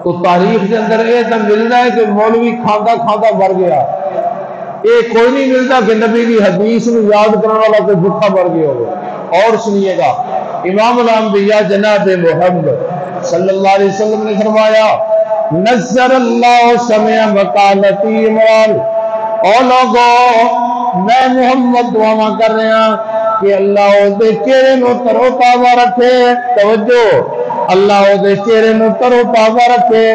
تو تاریخ کے اندر یہ تو ملتا ہے کہ مولوی کھانا کھانا مر گیا، یہ کوئی نہیں ملتا کہ نبی کی حدیث میں یاد کرنے والا کوئی بھوکا مر گیا ہوگا۔ اور سنیے گا امام الانبیاء جناب محمد صلی اللہ علیہ وسلم نے فرمایا نظر اللہ سمع مقالتی عمران، او لوگوں میں محمد دعا کر رہا کہ اللہ دے چہرے نو ترو تازہ رکھے، توجہ، اللہ دے چہرے نو ترو تازہ رکھے،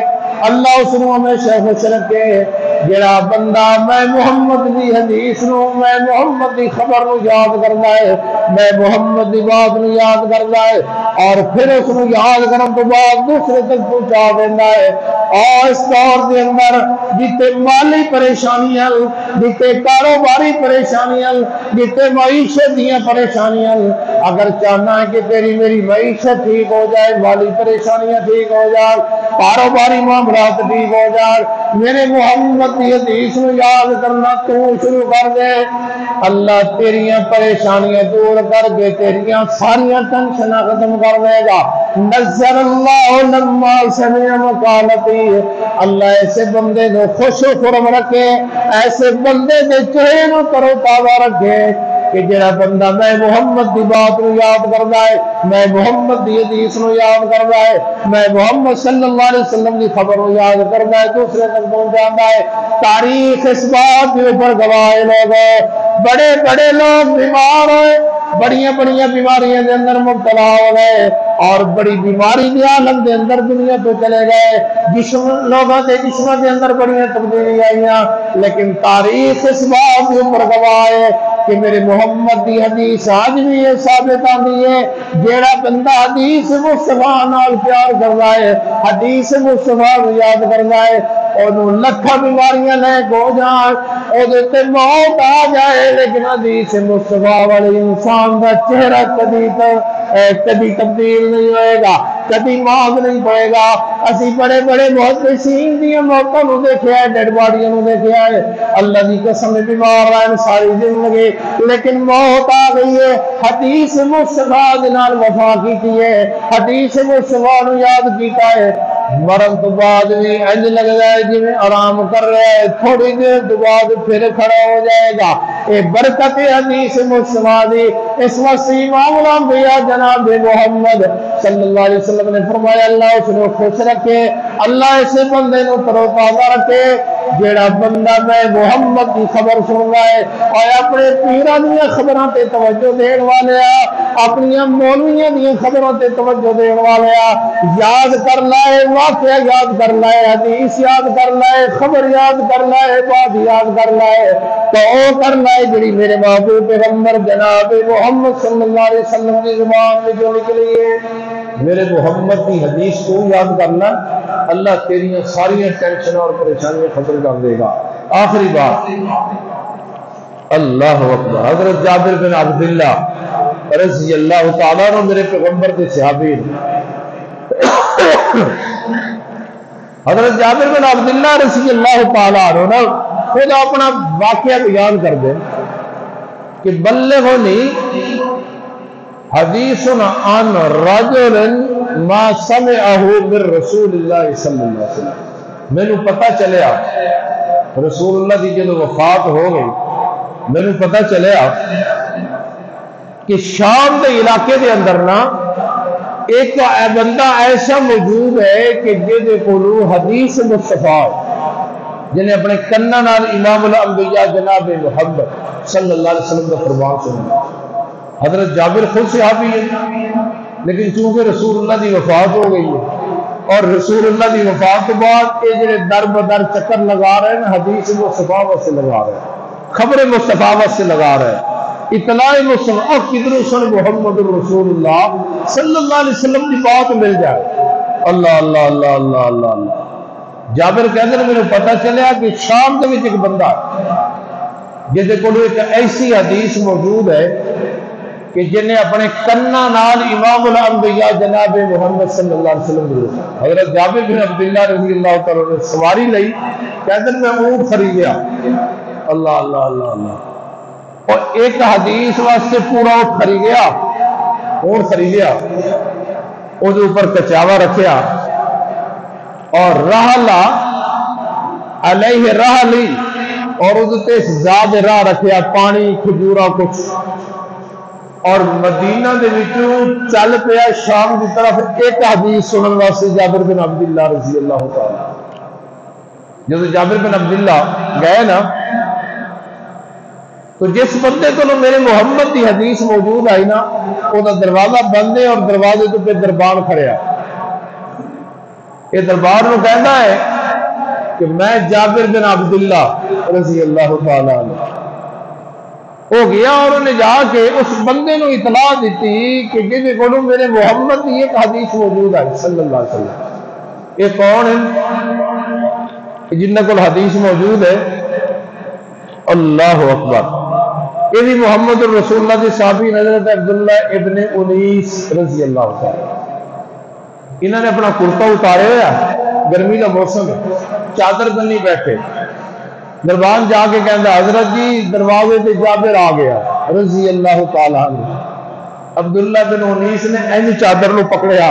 اللہ اس نو ہمیشہ خوش رکھے جڑا بندہ میں محمد دی حدیث نو، میں محمد دی خبر نو یاد کردا ہے، میں محمد دی بات نو یاد کردا ہے اور پھر اس نو یاد کرن تو بعد دوسرے تک پہنچا دیندا ہے۔ اور اس دور دے اندر جتے مالی پریشانیاں، جتے کاروباری پریشانیاں، جتے معیشت دیاں پریشانیاں، اگر چاہنا ہے کہ تیری میری معیشت ٹھیک ہو جائے، مالی پریشانیاں ٹھیک ہو جائے، کاروباری معاملات ٹھیک ہو جائے، میرے محمد کی حدیث میں یاد کرنا تو شروع کر دے، اللہ تیریاں پریشانیاں دور کر کے تیریاں ساریاں ٹینشناں ختم کر دے گا۔ نظر اللہ لما سمع مقالتی، اللہ ایسے بندے کو خوش و خرم رکھے، ایسے بندے کے چہرے کو ترو تازہ رکھے کہ جڑا بندہ میں محمد دی بات نو یاد کردا ہے، میں محمد دی حدیث نو یاد کردا ہے، میں محمد صلی اللہ علیہ وسلم دی خبر نو یاد کردا ہے، دوسرے تک پہنچاتا ہے۔ تاریخ اس بات کے اوپر گواہ لوگ، بڑے بڑے لوگ بیمار ہوئے، بڑیاں بڑیاں بیماریاں دے اندر مبتلا ہو گئے اور بڑی بیماری دی حالت دے اندر دنیا تو چلے گئے، جسم لوگوں کے جسموں کے اندر بڑیاں تبدیلی آئیاں، لیکن تاریخ اس بات کے اوپر گواہ ہے کہ میرے محمد دی حدیث آج بھی یہ ثابت آتی ہے جیڑا بندہ حدیث مصطفیٰ نال پیار کرتا ہے، حدیث مصطفیٰ کو یاد کرتا ہے، اور لکھا بیماریاں لے کو جان اور موت آ جائے، لیکن حدیث مصطفیٰ والے انسان کا چہرہ کبھی تبدیل نہیں ہوئے گا، کبھی مانگ نہیں پڑے گا۔ اسی بڑے بڑے محدثین دی موتوں نو دیکھیا ہے، ڈیڈ باڈیاں نو دیکھیا ہے، اللہ دی قسم بیمار رہے ساری زندگی، لیکن موت آ گئی ہے، حدیث مصطفیٰ دے نال وفا کی ہے، حدیث مصطفیٰ نو یاد کیتا ہے، مرن تو بعد بھی انج لگتا ہے جی میں آرام کر رہا ہے، تھوڑی دیر تو بعد پھر کھڑا ہو جائے گا۔ اے برکت حدیث مصطفیٰ دی، اس وقت امام الانبیاء جناب محمد صلی اللہ علیہ وسلم نے فرمایا اللہ اس کو خوش رکھے، اللہ ایسے بندے کو ترو تازہ رکھے جیڑا بندہ میں محمد کی خبر سن رہا ہے اور اپنے پیران دیا خبروں تے توجہ دین والے اپنی مولویاں دیا خبروں تے توجہ دین والے یاد کر لائے، واقعہ یاد کر لائے، حدیث یاد کر لائے، خبر یاد کر لائے، بات یاد کر لائے، تو او کر لائے جڑی میرے محبوب پیغمبر جناب محمد صلی اللہ علیہ وسلم کی زبان میں جو نکلی ہے، میرے محمد کی حدیث کو یاد کرنا، اللہ تیریاں ساری ٹینشن اور پریشانیاں ختم کر دے گا۔ آخری بات، اللہ اکبر، حضرت جابر بن عبداللہ رضی اللہ تعالیٰ عنہ میرے پیغمبر کے صحابی، حضرت جابر بن عبداللہ رضی اللہ تعالیٰ عنہ خود اپنا واقعہ بیان کر دیں کہ بلغنی حدیث عن رجل ما سمعہ من رسول اللہ صلی اللہ علیہ وسلم، میں نے پتہ چلیا رسول اللہ کی جب وفات ہو گئی، میں نے پتہ چلیا کہ شام کے علاقے کے اندر نا ایک بندہ ایسا موجود ہے کہ جہدے کولوں حدیث مصطفیٰ جنہیں اپنے کناں نال امام الانبیاء جناب محمد صلی اللہ علیہ وسلم کا فرمان سنا۔ حضرت جابر خود صحابی ہے، لیکن چونکہ رسول اللہ کی وفات ہو گئی ہے اور رسول اللہ کی وفات کے بعد یہ جڑے در بدر چکر لگا رہے ہیں حدیث مصطفیٰ سے لگا رہے ہیں، خبر مصطفیٰ سے لگا رہے ہیں، اطلاع مصطفیٰ کدھر سن محمد رسول اللہ صلی اللہ علیہ وسلم کی بات مل جائے۔ اللہ اللہ اللہ اللہ اللہ اللہ، جابر کہتے ہیں میرے پتہ چلیا کہ شام کے ایک بندہ جس کو ایک ایسی حدیث موجود ہے کہ جنہیں اپنے کناں نال امام الانبیاء جناب محمد صلی اللہ علیہ وسلم، حضرت جابر بن عبداللہ رضی اللہ تعالیٰ نے سواری لئی، کہتے ہیں میں اونٹ خریدیا، اللہ اللہ اللہ اللہ، اور ایک حدیث واسطے پورا اونٹ خریدیا، اس اوپر کچاوا رکھیا، اور رحلا علیہ رحلی اور ادھتے زیادہ راہ رکھیا پانی کھجورا کچھ اور مدینہ دے وچوں چل پیا شام کی طرف ایک حدیث سنن واسطے جابر بن عبداللہ رضی اللہ تعالی جب جابر بن عبداللہ گئے نا تو جس بندے کو میرے محمد کی حدیث موجود آئی نا وہ دروازہ بند ہے اور دروازے تو پہ دربار کھڑیا یہ دربار نو کہنا ہے کہ میں جابر بن عبداللہ رضی اللہ تعالیٰ عنہ ہو گیا اور انہیں جا کے اس بندے نو اطلاع دیتی کہ جن کو میرے محمد کی ایک حدیث موجود ہے صلی اللہ علیہ وسلم یہ کون ہے جن کو حدیث موجود ہے اللہ اکبر یہ بھی محمد الرسول اللہ کے صحابی حضرت عبداللہ ابن انیس رضی اللہ تعالی انہوں نے اپنا کرتا اتارے ہوا گرمی کا موسم ہے چادر بنی بیٹھے دربان جا کے کہتا حضرت جی دروازے سے جابر آ گیا رضی اللہ تعالیٰ عنہ عبداللہ بن انیس نے این چادر نو پکڑیا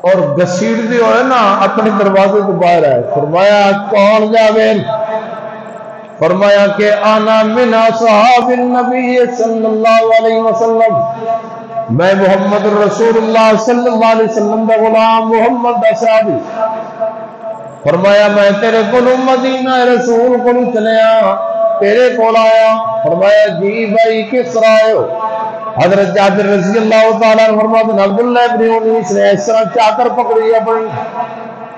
اور گسیڑ دے ہوئے نا اپنے دروازے کو باہر آئے فرمایا کون جابر فرمایا کہ انا من اصحاب النبی صلی اللہ علیہ وسلم میں محمد الرسول اللہ صلی اللہ علیہ وسلم دا غلام محمد دا صحابی فرمایا میں تیرے کو مدینہ رسول کو چلیا تیرے کو آیا فرمایا جی بھائی کس طرح آئے ہو حضرت جابر رضی اللہ تعالیٰ فرماتے عبداللہ ابن انیس نے اس طرح چادر پکڑی اپنی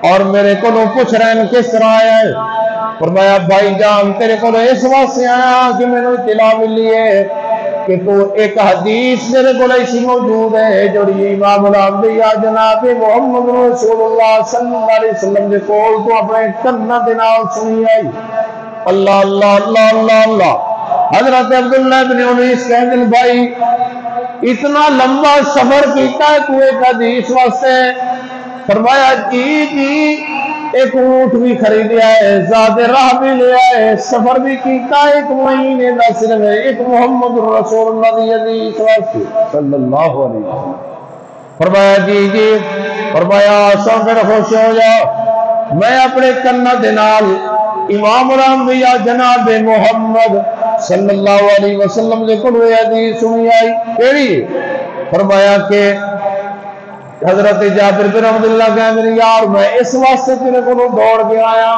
اور میرے کو پوچھ رہے ہیں کس طرح آیا ہے فرمایا بھائی جان تیرے کو اس واسطے آیا کہ میں نے اطلاع ملی ہے کہ تو ایک حدیث میرے کو ایسی موجود ہے جو امام الانبیاء جناب محمد رسول اللہ صلی اللہ علیہ وسلم کے کول تو اپنے کنا دے نال سنی آئی اللہ اللہ اللہ اللہ اللہ حضرت عبداللہ بن انیس کہتے ہیں بھائی اتنا لمبا سفر کیتا ہے تو ایک حدیث واسطے فرمایا جی جی ایک اونٹ بھی خریدیا ہے زیادہ راہ بھی لیا ہے سفر بھی کیتا ہے ایک مہینے کا صرف ہے ایک محمد رسول اللہ کی حدیث واسطے صلی اللہ علیہ وسلم فرمایا جی جی فرمایا سو پھر خوش ہو جاؤ میں اپنے کنا دے نال امام الانبیاء جناب محمد صلی اللہ علیہ وسلم نے کل حدیث سنی آئی کیڑی فرمایا کہ حضرت جابر بن عبداللہ کہتے ہیں یار میں اس واسطے تیرے کو دوڑ کے آیا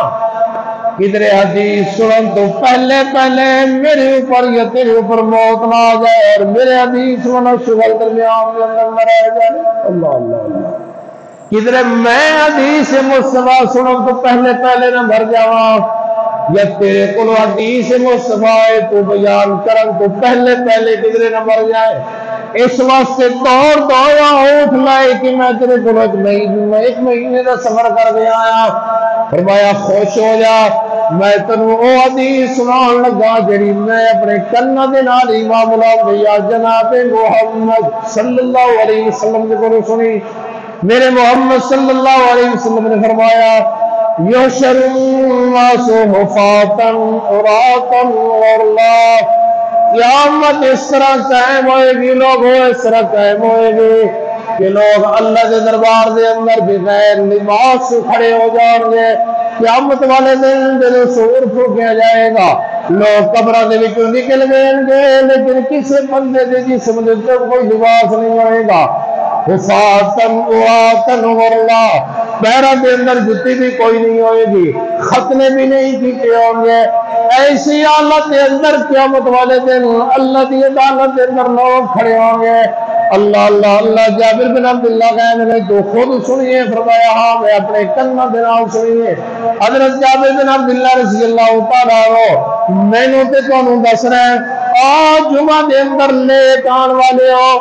کدھر حدیث سنن تو پہلے پہلے میرے اوپر یا تیرے اوپر موت نہ آ جائے اور میرے حدیث سنن شغل درمیان کے اندر نہ رہ جائے اللہ اللہ اللہ کدھر میں حدیث مصطفیٰ سنن تو پہلے پہلے نہ مر جاواں یا تیرے کو حدیث مصطفیٰ تو بیان کرن تو پہلے پہلے کدھر نہ مر جائے اس واسطے دوڑ دوڑا اٹھ لائے کہ میں تیرے کو ایک مہینے کا سفر کر کے آیا فرمایا خوش ہو جا میں تینوں وہ حدیث سنان لگا جڑی میں اپنے کنا دے نال امام الانبیاء جناب محمد صلی اللہ علیہ وسلم کے کو سنی میرے محمد صلی اللہ علیہ وسلم نے فرمایا یحشر الناس حفاۃ عراۃ غرلا قیامت اس طرح قائم ہوئے گی لوگ اس طرح قائم ہوئے گی کہ لوگ اللہ کے دربار دے اندر بغیر لباس سے کھڑے ہو جائیں گے قیامت والے دن جب سور پھونکیا جائے گا لوگ قبروں کے وچوں نکل گئے لیکن کسی بندے کے جسم کے اوپر کوئی لباس نہیں ہوئے گا حفاظن عراۃن غرلا پیروں کے اندر جتی بھی کوئی نہیں ہوئے گی ختنے بھی نہیں کیتے ہوں گے ایسی حالت کے اندر قیامت والے دن اللہ کی عدالت کے اندر لوگ کھڑے ہوں گے اللہ اللہ اللہ جابر بن عبداللہ کہنے میں تو خود سنیے فرمایا ہاں میں اپنے کنا دے نال سنیے حضرت جابر بن عبداللہ رضی اللہ تعالیٰ عنہ میں نے تے تانوں دس رہا ہے جمعہ دے اندر لے آن والے ہو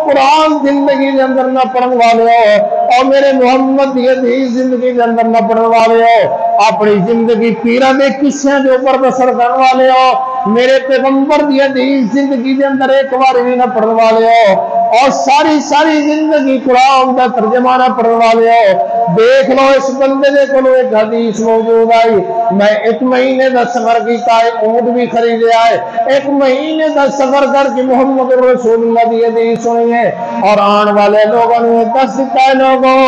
قرآن زندگی دے اندر نہ پڑھن والے ہو اور میرے محمد کی حدیث زندگی دے اندر نہ پڑھن والے ہو اپنی زندگی پیرا دے قصے دے اوپر بسر کرنے والے ہو میرے پیغمبر کی حدیث زندگی دے اندر ایک بار بھی نہ پڑھن والے ہو اور ساری زندگی قرآن کا ترجمہ نہ پڑھنے والے ہو دیکھ لو اس بندے دے کو ایک حدیث موجود آئی میں ایک مہینے کا سفر کیتا ہے اونٹ بھی خریدے آئے ایک مہینے کا سفر کر کے محمد رسول اللہ کی حدیث سنی ہے اور آن والے لوگوں نے دس دیتا ہے لوگوں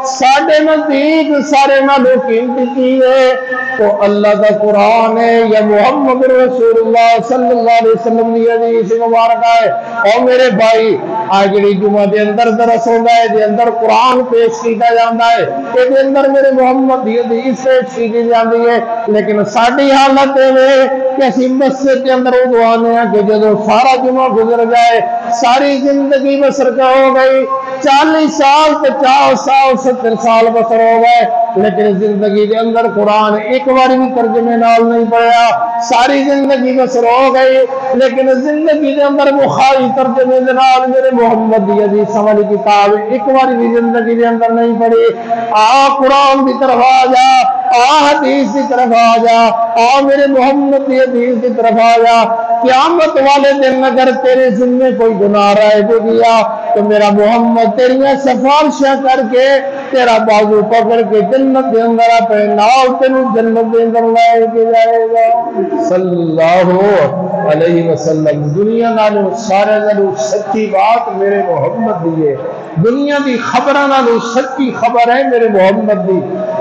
ساڈے نزدیک سارے نالوں قیمتی کی ہے تو اللہ کا قرآن ہے یا محمد رسول اللہ صلی اللہ علیہ وسلم کی حدیث مبارکہ ہے۔ اور میرے بھائی آج جڑی جمعہ دے اندر درس ہوندا ہے، دے اندر قرآن پیش کیتا جاندا ہے، دے اندر میرے محمد دی حدیث پیش کی جاندی ہے، لیکن ساڈی حالت ہے کہ اسی مسجد کے اندر ادو آنے ہیں کہ جدو سارا جمعہ گزر جائے، ساری زندگی بسر کا ہو گئی، 40 سال 50 سال 70 سال بسر ہو گئے، لیکن زندگی کے اندر قرآن ایک بار بھی ترجمے نال نہیں پڑھا، ساری زندگی بسر ہو گئی لیکن زندگی کے اندر بخاری ترجمے نال میرے محمد دی حدیث والی کتاب ایک بار بھی زندگی کے اندر نہیں پڑھی۔ قرآن کی طرف آ جا، حدیث کی طرف آ جا، میرے محمد کی حدیث کی طرف آ جا۔ قیامت والے دن اگر تیرے ذمے کوئی گناہ رہ گیا تو میرا محمد تیریاں سفارشاں کر کے تیرا بازو پکڑ کے جنت کے اندر اپنے نال تینوں جنت کے اندر لے کے جائے گا صلی اللہ علیہ وسلم۔ دنیا نالوں سارے نالوں سچی بات میرے محمد دی ہے، دنیا دی خبراں نالوں سچی خبر ہے میرے محمد دی،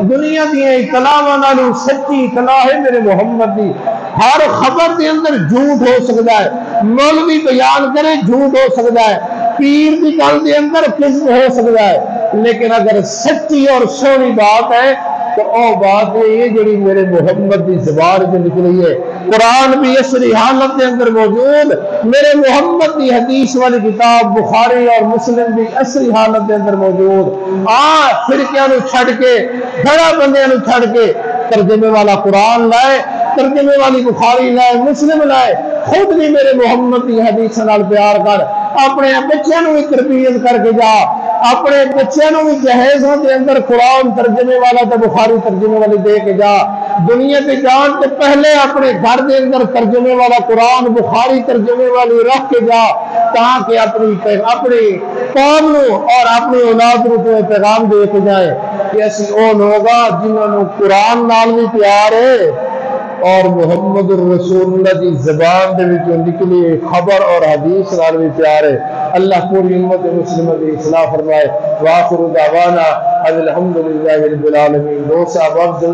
دنیا دی اطلاعاں نالوں سچی اطلاع ہے میرے محمد دی۔ ہر خبر دے اندر جھوٹ ہو سکتا ہے، مولوی بیان کرے جھوٹ ہو سکتا ہے، پیر دی گل دے اندر کذب ہو سکتا ہے، لیکن اگر سچی اور سونی بات ہے تو او بات یہ جڑی میرے محمد دی زبان سے نکلی ہے۔ قرآن بھی اصلی حالت کے اندر موجود، میرے محمد دی حدیث والی کتاب بخاری اور مسلم بھی اصلی حالت کے اندر موجود۔ فرقیاں نو چھڑ کے، بڑا بندیاں نو چھڑ کے ترجمے والا قرآن لائے، ترجمے والی بخاری لائے، مسلم لائے، خود بھی میرے محمد کی حدیث نال پیار کر، اپنے بچوں بھی تربیت کر کے جا، اپنے بچوں بھی جہیزوں کے اندر قرآن ترجمے والا تو بخاری ترجمے والی دے کے جا، دنیا پہ جان تو پہلے اپنے گھر کے اندر ترجمے والا قرآن بخاری ترجمے والی رکھ کے جا، تاکہ اپنی قوم نو اور اپنی اولاد نو پیغام دے کے جائے کہ اسی او لوگ جنہوں نے قرآن نال بھی پیار ہے اور محمد الرسول اللہ کی زبان دے وچوں نکلی خبر اور حدیث نال بھی پیار ہے۔ اللہ پوری امت مسلمہ کی اصلاح فرمائے۔ وآخر دعوانا الحمدللہ رب العالمین۔